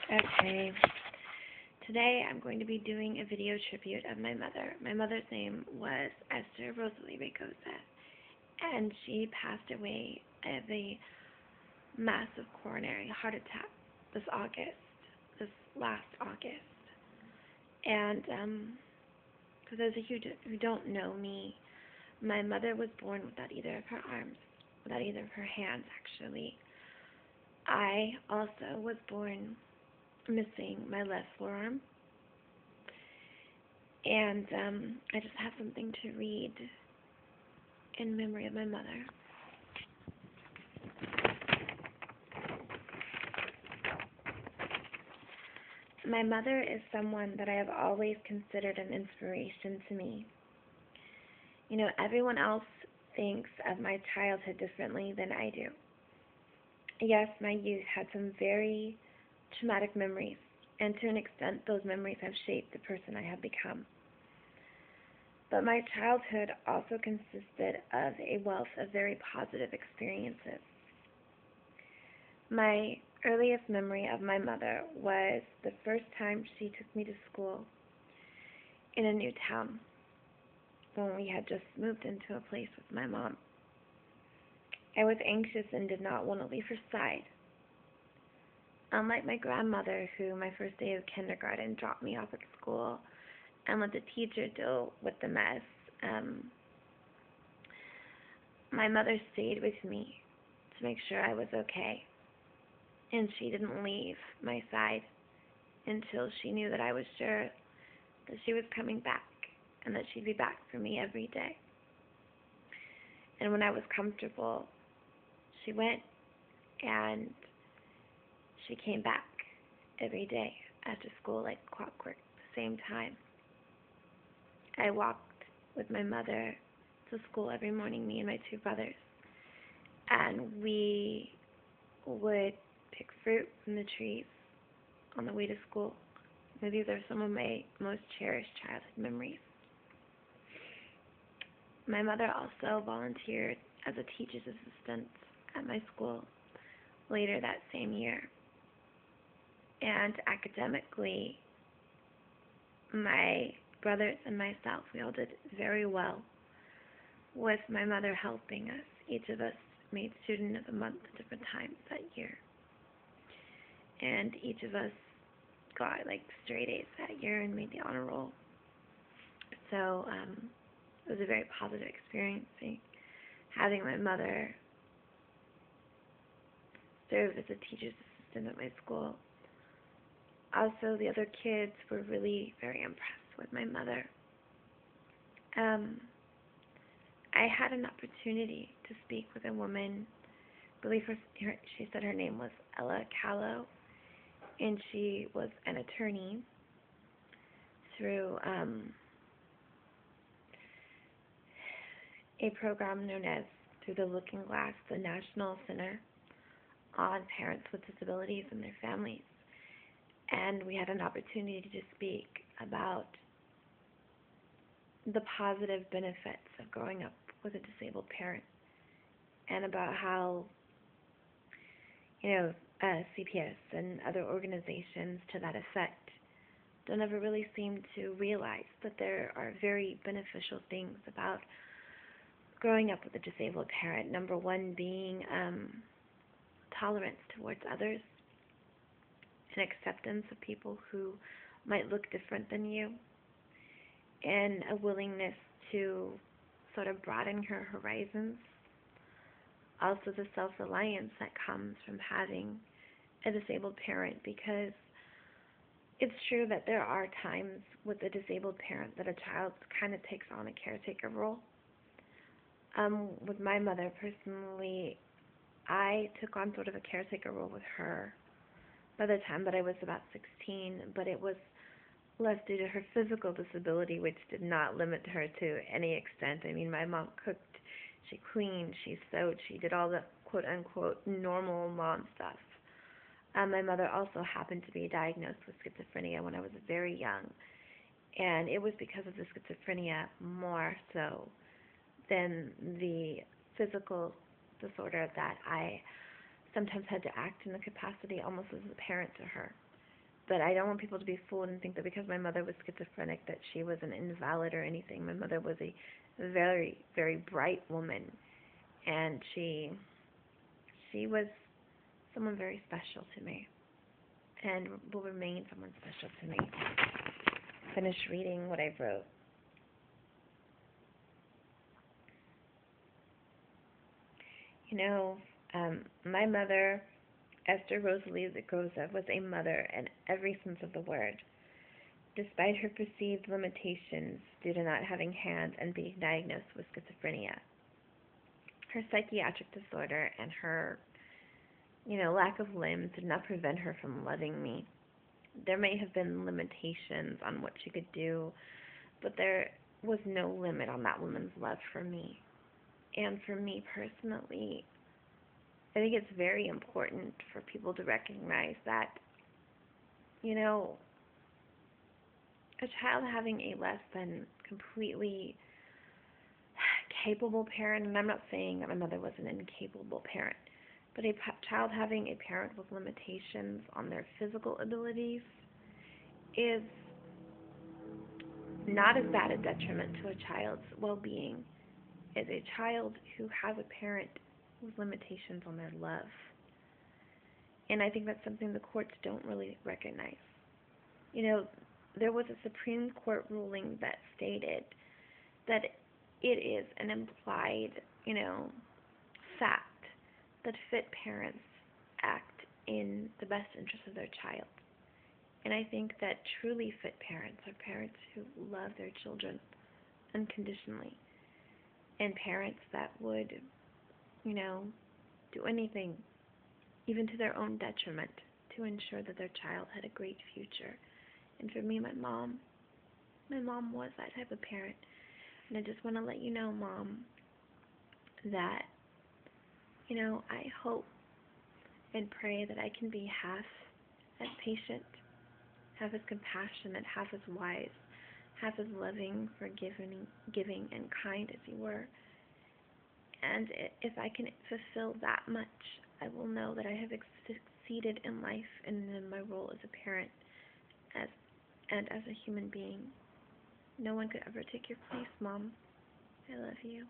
Okay, today I'm going to be doing a video tribute of my mother. My mother's name was Esther Rosalie Raycosa, and she passed away of a massive coronary heart attack this last August. And for those of you who don't know me, my mother was born without either of her arms, without either of her hands, actually. I also was born missing my left forearm. And I just have something to read in memory of my mother. My mother is someone that I have always considered an inspiration to me. You know, everyone else thinks of my childhood differently than I do. Yes, my youth had some very traumatic memories, and to an extent, those memories have shaped the person I have become. But my childhood also consisted of a wealth of very positive experiences. My earliest memory of my mother was the first time she took me to school in a new town when we had just moved into a place with my mom. I was anxious and did not want to leave her side. Unlike my grandmother, who my first day of kindergarten dropped me off at school and let the teacher deal with the mess, my mother stayed with me to make sure I was okay. And she didn't leave my side until she knew that I was sure that she was coming back and that she'd be back for me every day. And when I was comfortable, she went and she came back every day after school like clockwork, the same time. I walked with my mother to school every morning, me and my two brothers, and we would pick fruit from the trees on the way to school. And these are some of my most cherished childhood memories. My mother also volunteered as a teacher's assistant at my school later that same year. And academically, my brothers and myself, we all did very well with my mother helping us. Each of us made Student of the Month at different times that year. And each of us got like straight A's that year and made the honor roll. So it was a very positive experience having my mother serve as a teacher's assistant at my school. Also, the other kids were really very impressed with my mother. I had an opportunity to speak with a woman. I believe she said her name was Ella Callow, and she was an attorney through a program known as Through the Looking Glass, the National Center on Parents with Disabilities and Their Families. And we had an opportunity to speak about the positive benefits of growing up with a disabled parent, and about how, CPS and other organizations to that effect don't ever really seem to realize that there are very beneficial things about growing up with a disabled parent. Number one being tolerance towards others, and acceptance of people who might look different than you, and a willingness to sort of broaden your horizons. Also the self-reliance that comes from having a disabled parent, because it's true that there are times with a disabled parent that a child kind of takes on a caretaker role. With my mother personally, I took on sort of a caretaker role with her by the time that I was about 16, but it was less due to her physical disability, which did not limit her to any extent. I mean, my mom cooked, she cleaned, she sewed, she did all the quote-unquote normal mom stuff. My mother also happened to be diagnosed with schizophrenia when I was very young, and it was because of the schizophrenia more so than the physical disorder that I sometimes had to act in the capacity almost as a parent to her. But I don't want people to be fooled and think that because my mother was schizophrenic that she was an invalid or anything. My mother was a very, very bright woman, and she was someone very special to me, and will remain someone special to me. Finish reading what I wrote. You know, my mother, Esther Rosalie Zaragoza, was a mother in every sense of the word. Despite her perceived limitations due to not having hands and being diagnosed with schizophrenia, her psychiatric disorder and her, lack of limbs did not prevent her from loving me. There may have been limitations on what she could do, but there was no limit on that woman's love for me. And for me personally, I think it's very important for people to recognize that, a child having a less than completely capable parent, and I'm not saying that my mother was an incapable parent, but a child having a parent with limitations on their physical abilities is not as bad a detriment to a child's well-being as a child who has a parent with limitations on their love. And I think that's something the courts don't really recognize. There was a Supreme Court ruling that stated that it is an implied, fact that fit parents act in the best interest of their child. And I think that truly fit parents are parents who love their children unconditionally, and parents that would, do anything, even to their own detriment, to ensure that their child had a great future. And for me, my mom was that type of parent. And I just want to let you know, Mom, that, I hope and pray that I can be half as patient, half as compassionate, half as wise, half as loving, forgiving, giving, and kind as you were. And if I can fulfill that much, I will know that I have succeeded in life and in my role as a parent and as a human being. No one could ever take your place, Mom. I love you.